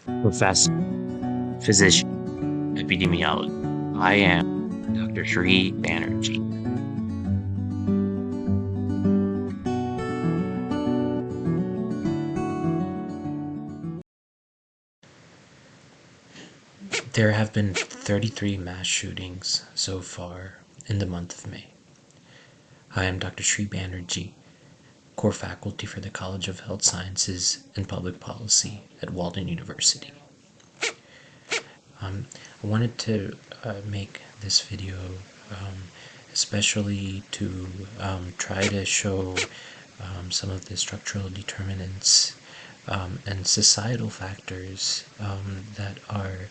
professor, physician, epidemiologist. I am Dr. Sri Banerjee. There have been 33 mass shootings so far in the month of May. I am Dr. Sri Banerjee, core faculty for the College of Health Sciences and Public Policy at Walden University. I wanted to make this video especially to try to show some of the structural determinants and societal factors that are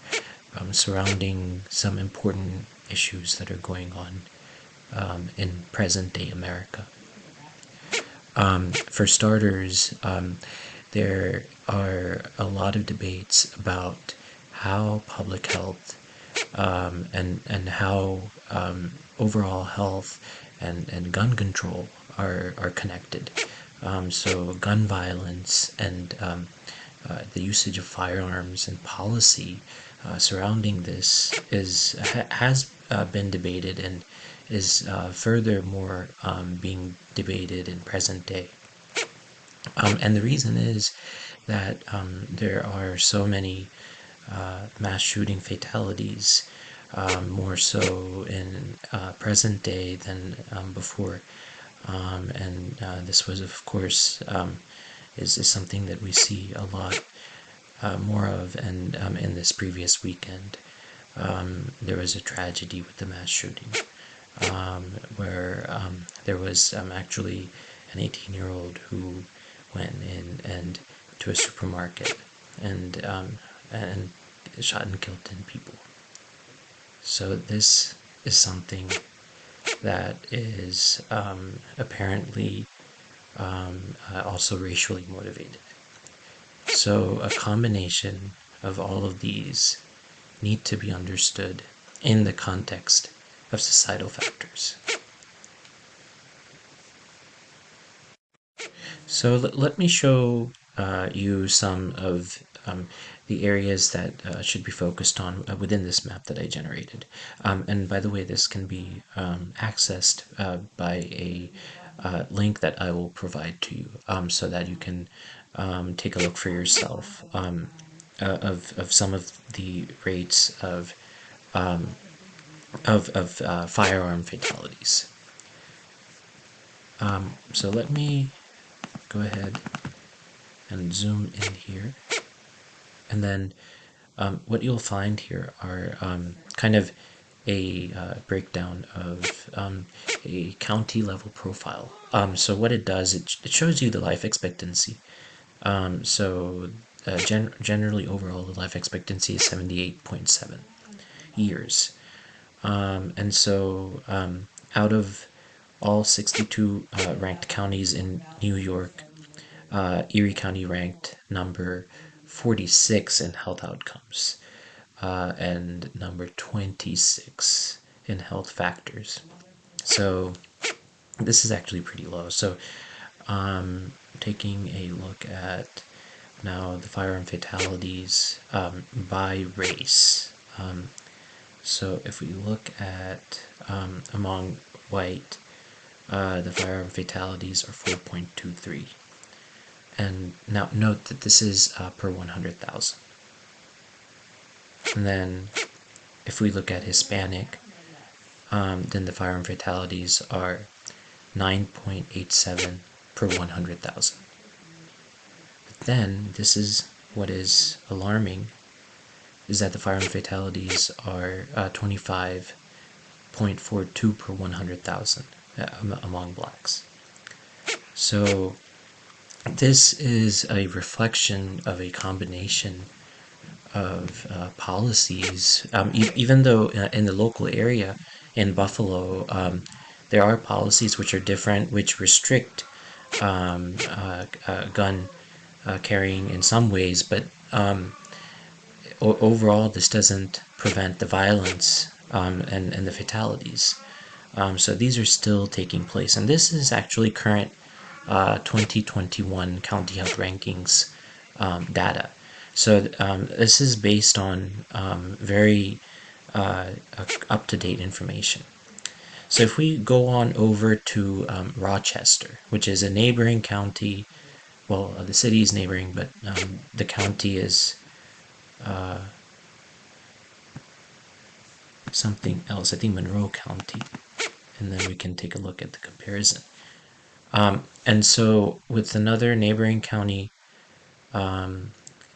surrounding some important issues that are going on in present-day America. For starters, there are a lot of debates about how public health and how overall health and gun control are connected. So gun violence and the usage of firearms and policy surrounding this has been debated and is furthermore being debated in present day. And the reason is that there are so many mass shooting fatalities, more so in present day than before. And this was, of course, is something that we see a lot more of. And in this previous weekend, there was a tragedy with the mass shooting, where there was actually an 18-year-old who went in and to a supermarket and shot and killed 10 people. So this is something that is apparently also racially motivated. So a combination of all of these need to be understood in the context of societal factors. So let me show you some of the areas that should be focused on within this map that I generated. And by the way, this can be accessed by a link that I will provide to you, so that you can take a look for yourself of some of the rates of firearm fatalities. So let me go ahead and zoom in here, and then what you'll find here are kind of a breakdown of a county level profile. So what it does, it shows you the life expectancy. Generally overall the life expectancy is 78.7 years. And so out of all 62 ranked counties in New York, Erie County ranked number 46 in health outcomes and number 26 in health factors. So this is actually pretty low. So taking a look at now the firearm fatalities by race. So if we look at among white, the firearm fatalities are 4.23. And now note that this is per 100,000. And then if we look at Hispanic, then the firearm fatalities are 9.87 per 100,000. But then this is what is alarming, is that the firearm fatalities are 25.42 per 100,000 among blacks. So this is a reflection of a combination of policies, even though in the local area in Buffalo, there are policies which are different, which restrict gun carrying in some ways, but overall this doesn't prevent the violence and the fatalities. So these are still taking place, and this is actually current 2021 county health rankings data. So this is based on very up-to-date information. So if we go on over to Rochester, which is a neighboring county, well, the city is neighboring, but the county is something else. I think Monroe County, and then we can take a look at the comparison. And so with another neighboring county,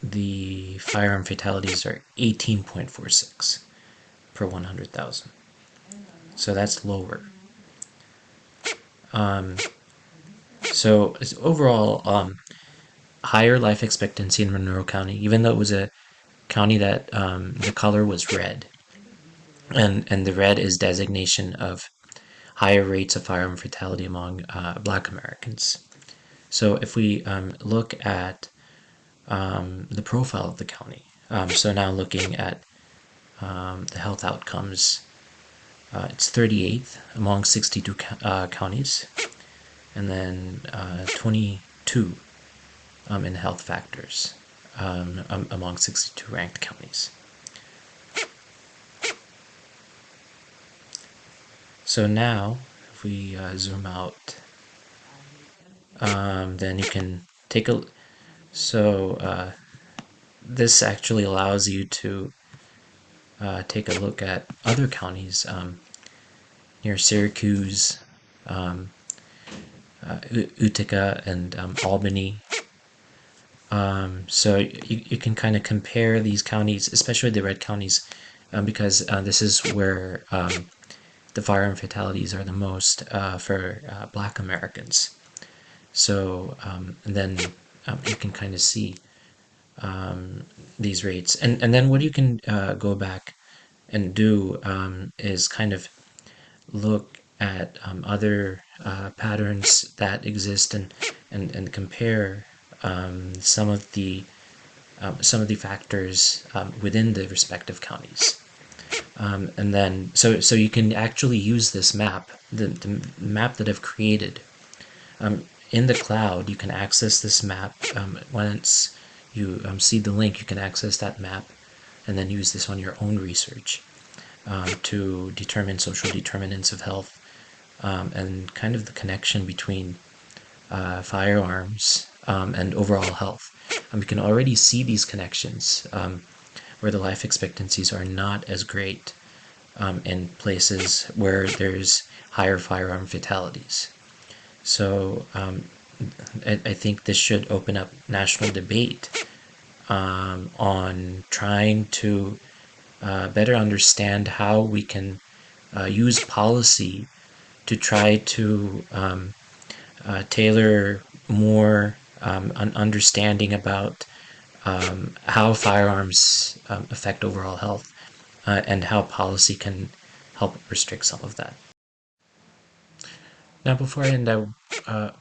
the firearm fatalities are 18.46 per 100,000. So that's lower. So overall, higher life expectancy in Monroe County, even though it was a county that the color was red, and the red is designation of higher rates of firearm fatality among Black Americans. So if we look at the profile of the county, so now looking at the health outcomes, it's 38th among 62 counties, and then 22 in health factors among 62 ranked counties. So now, if we zoom out, then you can take a. So this actually allows you to take a look at other counties near Syracuse, Utica, and Albany. So you can kind of compare these counties, especially the red counties, because this is where the firearm fatalities are the most for Black Americans. So and then you can kind of see these rates, and then what you can go back and do is kind of look at other patterns that exist, and compare some of the factors within the respective counties. And then so you can actually use this map, the map that I've created in the cloud. You can access this map. Once you see the link, you can access that map and then use this on your own research to determine social determinants of health, and kind of the connection between firearms and overall health. You can already see these connections where the life expectancies are not as great in places where there's higher firearm fatalities. So I think this should open up national debate on trying to better understand how we can use policy to try to tailor more an understanding about how firearms affect overall health, and how policy can help restrict some of that. Now, before I end, I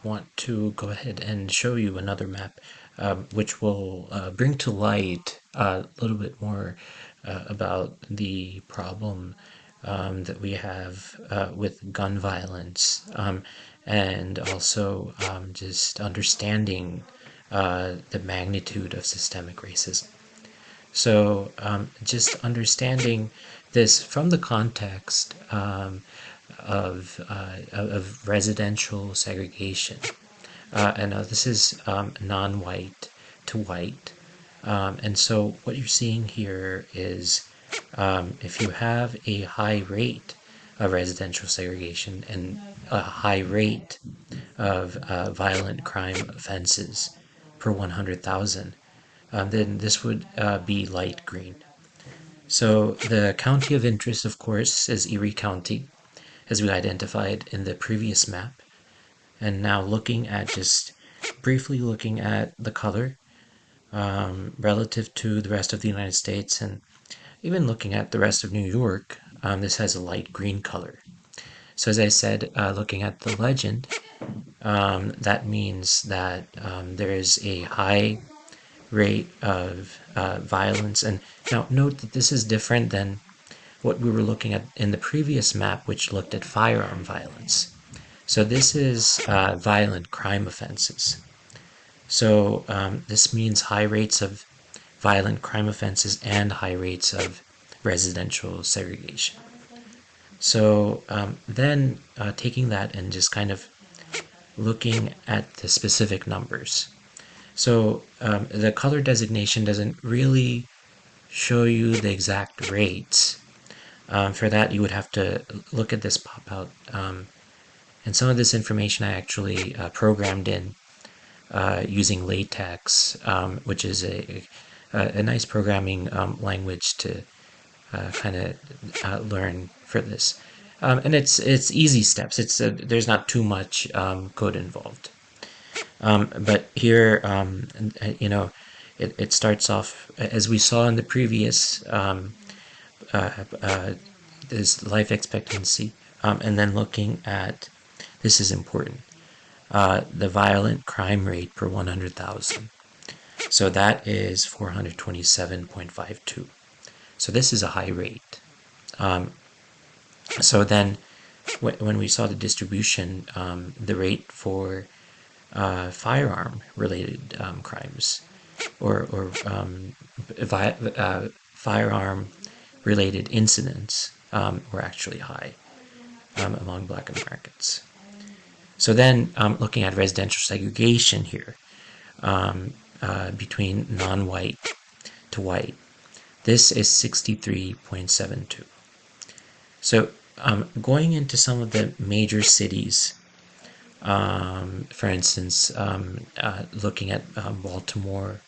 want to go ahead and show you another map, which will bring to light a little bit more about the problem that we have with gun violence, and also just understanding the magnitude of systemic racism. So, just understanding this from the context of residential segregation. And this is non-white to white. And so what you're seeing here is if you have a high rate of residential segregation and a high rate of violent crime offenses per 100,000, then this would be light green. So the county of interest, of course, is Erie County, as we identified in the previous map. And now looking at just briefly looking at the color relative to the rest of the United States, and even looking at the rest of New York, this has a light green color. So as I said, looking at the legend, that means that there is a high rate of violence. And now note that this is different than what we were looking at in the previous map, which looked at firearm violence. So this is violent crime offenses. So this means high rates of violent crime offenses and high rates of residential segregation. So then taking that and just kind of looking at the specific numbers. So the color designation doesn't really show you the exact rates. For that, you would have to look at this pop-out. And some of this information I actually programmed in using LaTeX, which is a nice programming language to kind of learn for this. And it's easy steps. There's not too much code involved. But here, it starts off as we saw in the previous this life expectancy, and then looking at, this is important, the violent crime rate per 100,000. So that is 427.52. So this is a high rate. So then when we saw the distribution, the rate for firearm related crimes or firearm related incidents were actually high among Black Americans. So then looking at residential segregation here between non-white to white, this is 63.72. So going into some of the major cities, for instance, looking at Baltimore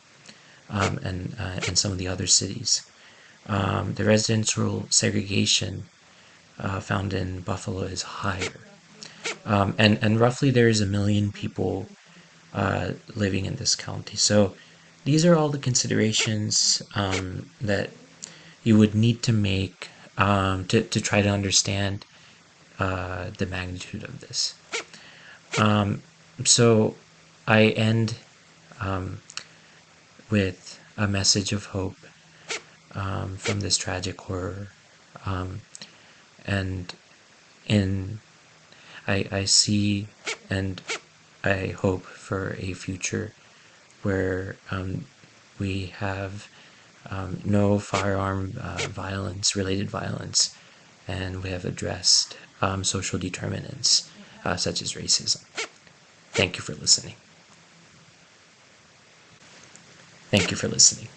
and some of the other cities, the residential segregation found in Buffalo is higher. And roughly there is 1 million people living in this county. So these are all the considerations that you would need to make to try to understand the magnitude of this. So I end with a message of hope from this tragic horror. And I see and I hope for a future where we have no firearm violence, related violence, and we have addressed social determinants such as racism. Thank you for listening. Thank you for listening.